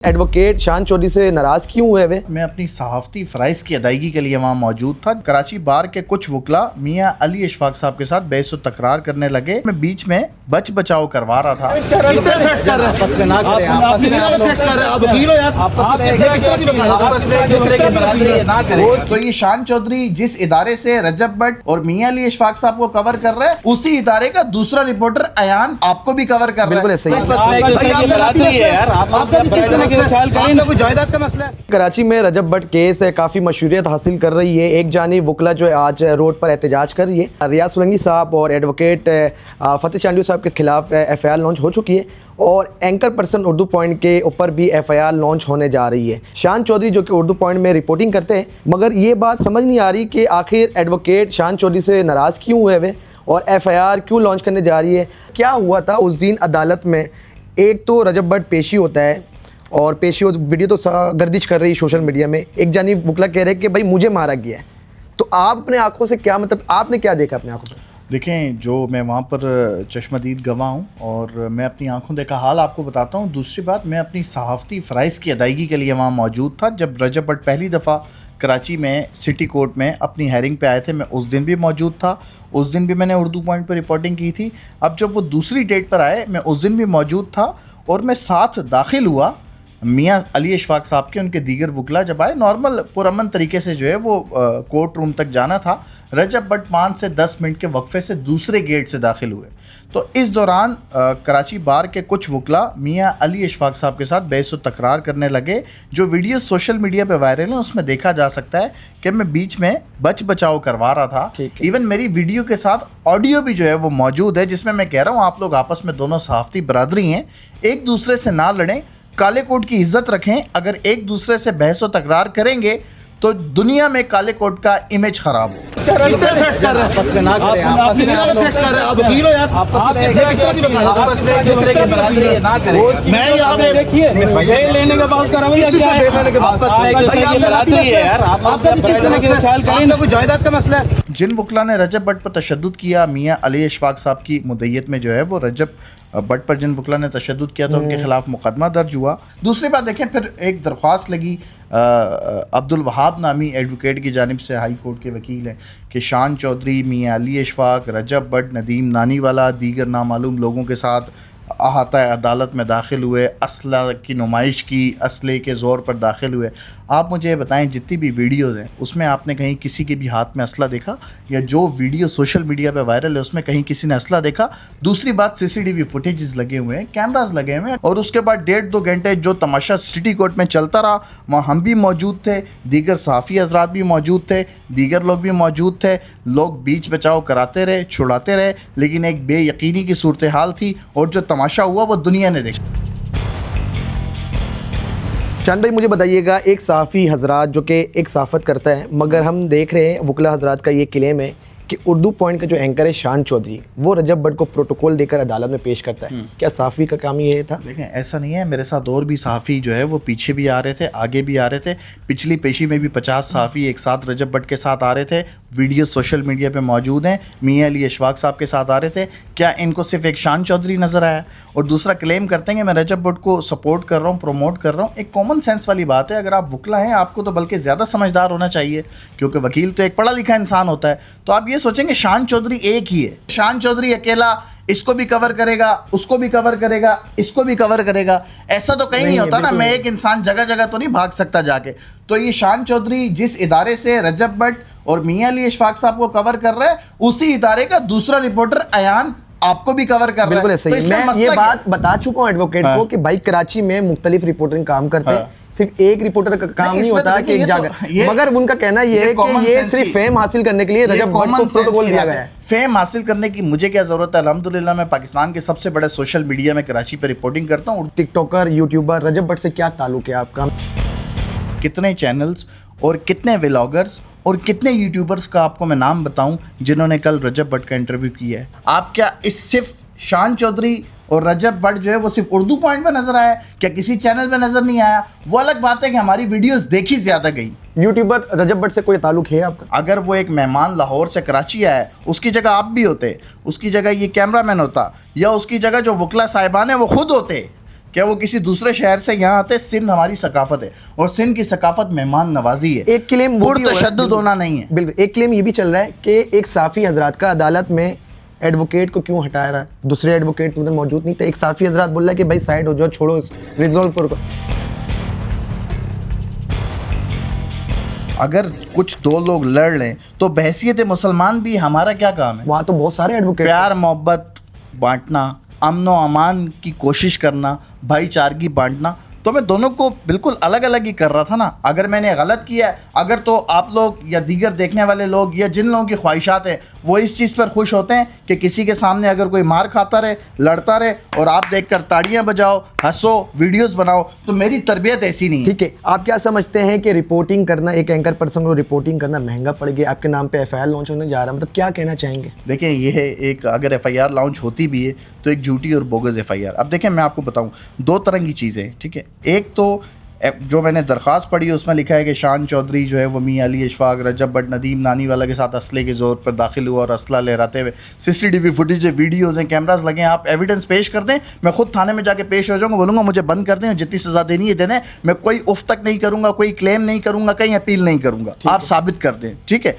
Advocate शान चौधरी से नाराज क्यों हुए वे? मैं अपनी सहाफ़ती फ़राइज़ की अदायगी के लिए वहाँ मौजूद था। कराची बार के कुछ वकला मियाँ अली इशफाक साहब के साथ बहस व तकरार करने लगे। मैं बीच में बच बचाव करवा रहा था। तो ये शान चौधरी जिस इदारे से रजब भट्ट और मियाँ अली इशफाक साहब को कवर कर रहे हैं, उसी इदारे का दूसरा रिपोर्टर अयान आपको भी कवर कर रहा है। जायदाद का मसला है। कराची में रजब भट्ट केस है काफ़ी मशहूरियत हासिल कर रही है। एक जानिब वकला जो है आज रोड पर एहतजाज कर रही है। रियाज सोलंकी साहब और एडवोकेट फतेह चांडियो साहब के खिलाफ FIR लॉन्च हो चुकी है और एंकर पर्सन उर्दू पॉइंट के ऊपर भी FIR लॉन्च होने जा रही है। शान चौधरी जो कि उर्दू पॉइंट में रिपोर्टिंग करते हैं, मगर ये बात समझ नहीं आ रही कि आखिर एडवोकेट शान चौधरी से नाराज़ क्यों हुए वे और FIR क्यों लॉन्च करने जा रही है। क्या हुआ था उस दिन अदालत में? एक तो रजब भट्ट पेशी होता है और पेशी वीडियो तो गर्दिश कर रही है सोशल मीडिया में। एक जानिब वकला कह रहे हैं कि भाई मुझे मारा गया है। तो आप अपने आंखों से क्या मतलब आपने क्या देखा अपने आंखों से? देखें, जो मैं वहाँ पर चश्मदीद गवाह हूँ और मैं अपनी आंखों देखा हाल आपको बताता हूँ। दूसरी बात, मैं अपनी सहाफ़ती फ़राइज़ की अदायगी के लिए वहाँ मौजूद था। जब रजब भट्ट पहली दफ़ा कराची में सिटी कोर्ट में अपनी हेयरिंग पे आए थे, मैं उस दिन भी मौजूद था। उस दिन भी मैंने उर्दू पॉइंट पर रिपोर्टिंग की थी। अब जब वो दूसरी डेट पर आए, मैं उस दिन भी मौजूद था और मैं साथ दाखिल हुआ मियाँ अली इशफाक साहब के। उनके दीगर वकला जब आए, नॉर्मल पुरअमन तरीके से जो है वो कोर्ट रूम तक जाना था। रजब भट्ट 5 से 10 मिनट के वक्फे से दूसरे गेट से दाखिल हुए। तो इस दौरान कराची बार के कुछ वकला मियाँ अली इशफाक साहब के साथ बहस व तकरार करने लगे। जो वीडियो सोशल मीडिया पे वायरल है उसमें देखा जा सकता है कि मैं बीच में बच बचाव करवा रहा था। इवन मेरी वीडियो के साथ ऑडियो भी जो है वो मौजूद है, जिसमें मैं कह रहा हूँ आप लोग आपस में दोनों सहाफ़ती बरादरी हैं, एक दूसरे से ना लड़ें, काले कोट की इज्जत रखें। अगर एक दूसरे से बहस व तकरार करेंगे तो दुनिया में काले कोट का इमेज खराब हो। जायदाद का मसला है। जिन वकला ने रजब भट्ट पर तशद्दुद किया, मियाँ अली इशफाक साहब की मुद्दईयत में जो है वो रजब भट्ट पर जिन वकला ने तशद्दुद किया तो उनके खिलाफ मुकदमा दर्ज हुआ। दूसरी बात देखें, फिर एक दरख्वास्त लगी अब्दुल वहाब नामी एडवोकेट की जानिब से, हाई कोर्ट के वकील हैं, कि शान चौधरी, मियाँ अली इशफाक, रजब भट्ट, नदीम नानीवाला, दीगर नामालूम लोगों के साथ अहाता अदालत में दाखिल हुए, असला की नुमाइश की, असले के ज़ोर पर दाखिल हुए। आप मुझे बताएं, जितनी भी वीडियोज़ हैं उसमें आपने कहीं किसी के भी हाथ में असला देखा? या जो वीडियो सोशल मीडिया पे वायरल है उसमें कहीं किसी ने असला देखा? दूसरी बात, CCTV फुटेजेस लगे हुए हैं, कैमराज लगे हुए हैं। और उसके बाद 1.5-2 घंटे जो तमाशा सिटी कोर्ट में चलता रहा, वहाँ हम भी मौजूद थे, दीगर सहाफ़ी हज़रात भी मौजूद थे, दीगर लोग भी मौजूद थे। लोग बीच बचाव कराते रहे, छुड़ाते रहे, लेकिन एक बेयकीनी की सूरत हाल थी और जो तमाशा हुआ वो दुनिया ने देखा। शान भाई, मुझे बताइएगा, एक सहाफ़ी हज़रात जो कि एक सहाफ़त करता है, मगर हम देख रहे हैं वकला हज़रात का ये क्लेम है कि उर्दू पॉइंट का जो एंकर है शान चौधरी, वो रजब भट्ट को प्रोटोकॉल देकर अदालत में पेश करता है। क्या सहाफ़ी का काम ये था? देखें, ऐसा नहीं है। मेरे साथ और भी सहाफ़ी जो है वो पीछे भी आ रहे थे, आगे भी आ रहे थे। पिछली पेशी में भी 50 सहाफ़ी एक साथ रजब भट्ट के साथ आ रहे थे। वीडियो सोशल मीडिया पे मौजूद हैं। मियाँ अली इशफाक साहब के साथ आ रहे थे। क्या इनको सिर्फ एक शान चौधरी नज़र आया? और दूसरा, क्लेम करते हैं कि मैं रजब भट्ट को सपोर्ट कर रहा हूँ, प्रमोट कर रहा हूँ। एक कॉमन सेंस वाली बात है। अगर आप वकला हैं, आपको तो बल्कि ज़्यादा समझदार होना चाहिए, क्योंकि वकील तो एक पढ़ा लिखा इंसान होता है। तो आप ये सोचेंगे शान चौधरी एक ही है, शान चौधरी अकेला इसको भी कवर करेगा, उसको भी कवर करेगा, इसको भी कवर करेगा। ऐसा तो कहीं नहीं होता ना। मैं एक इंसान जगह जगह तो नहीं भाग सकता जाके। तो ये शान चौधरी जिस इदारे से रजब भट्ट और मियाँ अली इशफाक साहब को कवर कर रहे हैं, उसी इदारे का दूसरा रिपोर्टर अयान आपको भी कवर कर रहा है। बिल्कुल सही। मैं ये बात बता चुका हूँ एडवोकेट को कि भाई कराची में मुख्तलिफ रिपोर्टिंग काम करते हैं। सिर्फ एक रिपोर्टर का काम नहीं होता कि एक जगह, मगर उनका कहना ये है कि ये सिर्फ फेम हासिल करने के लिए रजब भट्ट को प्रोटोकॉल दिया गया है। फेम हासिल करने की मुझे क्या ज़रूरत है? अल्हम्दुलिल्लाह मैं पाकिस्तान के सबसे बड़े सोशल मीडिया में कराची पर रिपोर्टिंग करता हूँ। टिकटॉकर, यूट्यूबर, रजब भट्ट से क्या ताल्लुक है आपका? कितने चैनल्स और कितने व्लॉगर्स और कितने यूट्यूबर्स का आपको मैं नाम बताऊं जिन्होंने कल रजब भट्ट का इंटरव्यू किया है? आप क्या इस सिर्फ शान चौधरी और रजब भट्ट जो है वो सिर्फ उर्दू पॉइंट पे नजर आया? क्या किसी चैनल पे नजर नहीं आया? वो अलग बात है कि हमारी वीडियोस देखी ज्यादा गई। यूट्यूबर रजब भट्ट से कोई ताल्लुक है आपका? अगर वो एक मेहमान लाहौर से कराची आया है, उसकी जगह आप भी होते, उसकी जगह ये कैमरामैन होता, या उसकी जगह जो वकला साहिबान है वो खुद होते, क्या वो किसी दूसरे शहर से यहाँ आते? सिंध हमारी सकाफत है और सिंध की सकाफत मेहमान नवाजी है। एक क्लेम वो भी हो रहा है, तशद्दुद होना नहीं है। बिल्कुल। एक क्लेम ये भी चल रहा है कि एक साफ़ी हजरात का अदालत में एडवोकेट को क्यों हटाया रहा है, दूसरे एडवोकेट उधर मौजूद नहीं थे। एक साफ़ी हजरात बोल रहा है कि भाई साइड हो जाओ, छोड़ो रिजॉल्व करो। अगर कुछ दो लोग लड़ लें तो बहसियत मुसलमान भी हमारा क्या काम है? वहाँ तो बहुत सारे एडवोकेट, प्यार मोहब्बत बांटना, अमन व अमान की कोशिश करना, भाईचारगी बांटना, तो मैं दोनों को बिल्कुल अलग अलग ही कर रहा था ना। अगर मैंने गलत किया है, अगर तो आप लोग या दीगर देखने वाले लोग या जिन लोगों की ख्वाहिशात हैं वो इस चीज़ पर खुश होते हैं कि किसी के सामने अगर कोई मार खाता रहे, लड़ता रहे और आप देखकर ताड़ियां बजाओ, हंसो, वीडियोस बनाओ, तो मेरी तरबियत ऐसी नहीं है। ठीक है। आप क्या समझते हैं कि रिपोर्टिंग करना, एक एंकर पर्सन को रिपोर्टिंग करना महंगा पड़ गया? आपके नाम पे एफआईआर लॉन्च होने जा रहा है, मतलब क्या कहना चाहेंगे? देखें, ये है एक, अगर एफआईआर लॉन्च होती भी है तो एक झूठी और बोगस एफआईआर। अब देखें, मैं आपको बताऊं, दो तरह की चीज़ें हैं, ठीक है। एक तो जो मैंने दरख्वास्त पढ़ी है उसमें लिखा है कि शान चौधरी जो है वो मियां अली अशफाक रजब बट नदीम नानी वाला के साथ असले के ज़ोर पर दाखिल हुआ और असला लहराते हुए। सीसीटीवी फुटेज है, वीडियोज़ हैं, कैमरास लगे हैं, आप एविडेंस पेश कर दें, मैं खुद थाने में जाके पेश हो जाऊँगा, बोलूँगा मुझे बंद कर दें, जितनी सज़ा देनी है देने, मैं कोई उफ तक नहीं करूँगा, कोई क्लेम नहीं करूँगा, कहीं अपील नहीं करूँगा, आप साबित कर दें, ठीक है।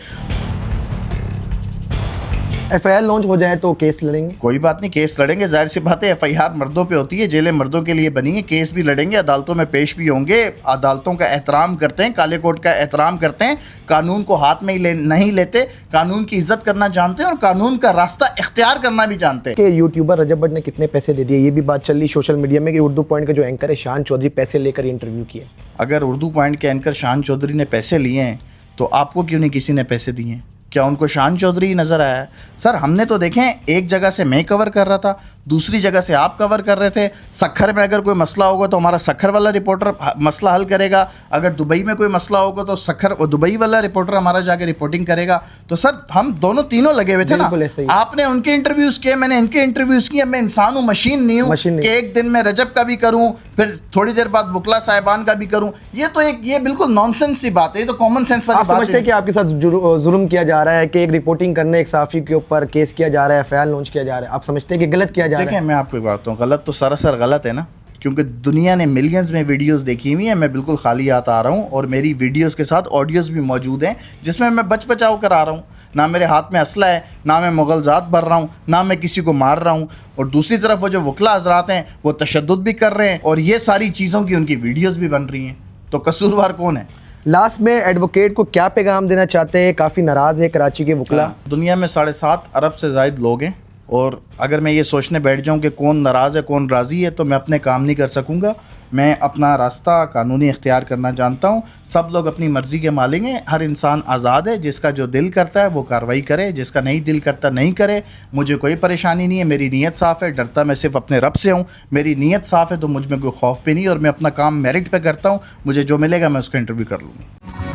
एफआईआर लॉन्च हो जाए तो केस लड़ेंगे? कोई बात नहीं, केस लड़ेंगे, जाहिर सी बात है। एफआईआर मर्दों पे होती है, जेलें मर्दों के लिए बनी है, केस भी लड़ेंगे, अदालतों में पेश भी होंगे। अदालतों का एहतराम करते हैं, काले कोट का एहतराम करते हैं, कानून को हाथ में ही नहीं लेते, कानून की इज्जत करना जानते हैं और कानून का रास्ता इख्तियार करना भी जानते हैं। कि यूट्यूबर रजब बट ने कितने पैसे दे दिए, ये भी बात चल रही सोशल मीडिया में कि उर्दू पॉइंट का जो एंकर है शान चौधरी पैसे लेकर इंटरव्यू किए। अगर उर्दू पॉइंट के एंकर शान चौधरी ने पैसे लिए हैं तो आपको क्यों नहीं किसी ने पैसे दिए हैं? क्या उनको शान चौधरी ही नज़र आया है? सर, हमने तो देखें, एक जगह से मैं कवर कर रहा था, दूसरी जगह से आप कवर कर रहे थे। सखर में अगर कोई मसला होगा तो हमारा सखर वाला रिपोर्टर मसला हल करेगा, अगर दुबई में कोई मसला होगा तो सखर और दुबई वाला रिपोर्टर हमारा जाके रिपोर्टिंग करेगा। तो सर, हम दोनों तीनों लगे हुए थे ना। आपने उनके इंटरव्यूज़ किए, मैंने इनके इंटरव्यूज़ किए। मैं इंसान हूँ, मशीन नहीं हूँ कि एक दिन में रजब का भी करूँ, फिर थोड़ी देर बाद वकला साहिबान का भी करूँ। ये बिल्कुल नॉनसेंस सी बात है, ये तो कॉमन सेंस वाली बात है। आप समझते हैं कि आपके साथ जुल्म किया जा रहा है कि एक रिपोर्टिंग करने एक साफी के ऊपर केस किया जा रहा है, एफआईआर लॉन्च किया जा रहा है? आप समझते हैं कि गलत किया जा रहा है? देखिए, मैं आपको एक बात बताऊँ, गलत तो सरासर गलत है ना, क्योंकि दुनिया ने मिलियंस में वीडियोस देखी हुई हैं। मैं बिल्कुल खाली हाथ आ रहा हूँ और मेरी वीडियोस के साथ ऑडियोस भी मौजूद हैं जिसमें मैं बच बचाव कर आ रहा हूँ। ना मेरे हाथ में असला है, ना मैं मुगलजात भर रहा हूँ, ना मैं किसी को मार रहा हूँ। और दूसरी तरफ वो जो वकला हजरात हैं वो तशद्दुद भी कर रहे हैं और ये सारी चीज़ों की उनकी वीडियोज़ भी बन रही हैं। तो कसूरवार कौन है? लास्ट में एडवोकेट को क्या पैगाम देना चाहते हैं? काफ़ी नाराज़ है कराची के वकला। दुनिया में 7.5 अरब से ज़ायद लोग हैं और अगर मैं ये सोचने बैठ जाऊं कि कौन नाराज़ है कौन राज़ी है तो मैं अपने काम नहीं कर सकूंगा। मैं अपना रास्ता कानूनी इख्तियार करना जानता हूं। सब लोग अपनी मर्ज़ी के मालिक हैं, हर इंसान आज़ाद है। जिसका जो दिल करता है वो कार्रवाई करे, जिसका नहीं दिल करता नहीं करे। मुझे कोई परेशानी नहीं है, मेरी नीयत साफ़ है, डरता मैं सिर्फ अपने रब से हूँ। मेरी नीयत साफ़ है तो मुझ में कोई खौफ भी नहीं और मैं अपना काम मेरिट पे करता हूँ। मुझे जो मिलेगा मैं उसका इंटरव्यू कर लूँगा।